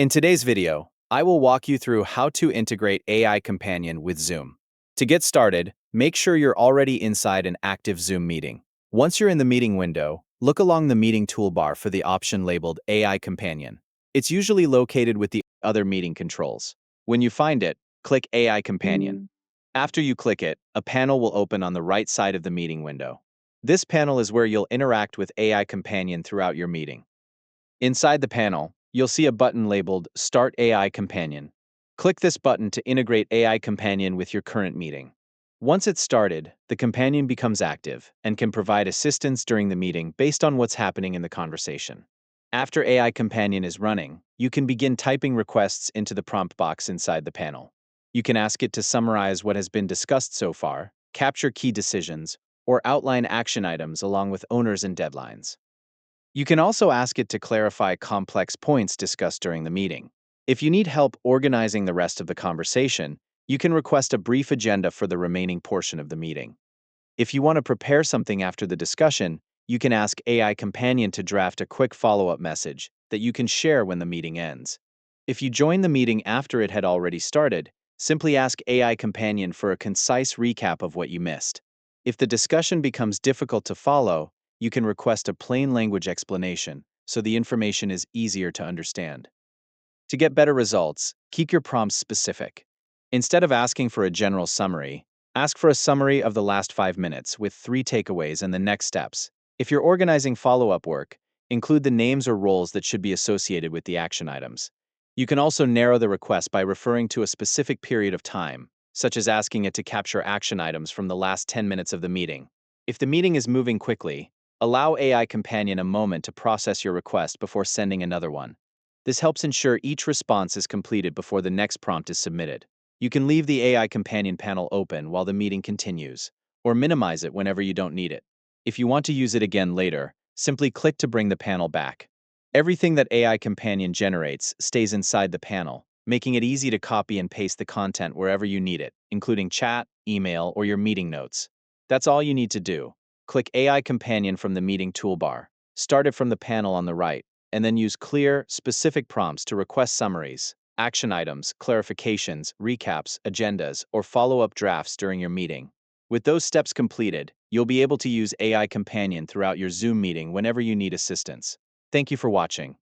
In today's video, I will walk you through how to integrate AI Companion with Zoom. To get started, make sure you're already inside an active Zoom meeting. Once you're in the meeting window, look along the meeting toolbar for the option labeled AI Companion. It's usually located with the other meeting controls. When you find it, click AI Companion. After you click it, a panel will open on the right side of the meeting window. This panel is where you'll interact with AI Companion throughout your meeting. Inside the panel, you'll see a button labeled Start AI Companion. Click this button to integrate AI Companion with your current meeting. Once it's started, the companion becomes active and can provide assistance during the meeting based on what's happening in the conversation. After AI Companion is running, you can begin typing requests into the prompt box inside the panel. You can ask it to summarize what has been discussed so far, capture key decisions, or outline action items along with owners and deadlines. You can also ask it to clarify complex points discussed during the meeting. If you need help organizing the rest of the conversation, you can request a brief agenda for the remaining portion of the meeting. If you want to prepare something after the discussion, you can ask AI Companion to draft a quick follow-up message that you can share when the meeting ends. If you join the meeting after it had already started, simply ask AI Companion for a concise recap of what you missed. If the discussion becomes difficult to follow, you can request a plain language explanation so the information is easier to understand. To get better results, keep your prompts specific. Instead of asking for a general summary, ask for a summary of the last 5 minutes with 3 takeaways and the next steps. If you're organizing follow-up work, include the names or roles that should be associated with the action items. You can also narrow the request by referring to a specific period of time, such as asking it to capture action items from the last 10 minutes of the meeting. If the meeting is moving quickly, allow AI Companion a moment to process your request before sending another one. This helps ensure each response is completed before the next prompt is submitted. You can leave the AI Companion panel open while the meeting continues, or minimize it whenever you don't need it. If you want to use it again later, simply click to bring the panel back. Everything that AI Companion generates stays inside the panel, making it easy to copy and paste the content wherever you need it, including chat, email, or your meeting notes. That's all you need to do. Click AI Companion from the meeting toolbar. Start it from the panel on the right, and then use clear, specific prompts to request summaries, action items, clarifications, recaps, agendas, or follow-up drafts during your meeting. With those steps completed, you'll be able to use AI Companion throughout your Zoom meeting whenever you need assistance. Thank you for watching.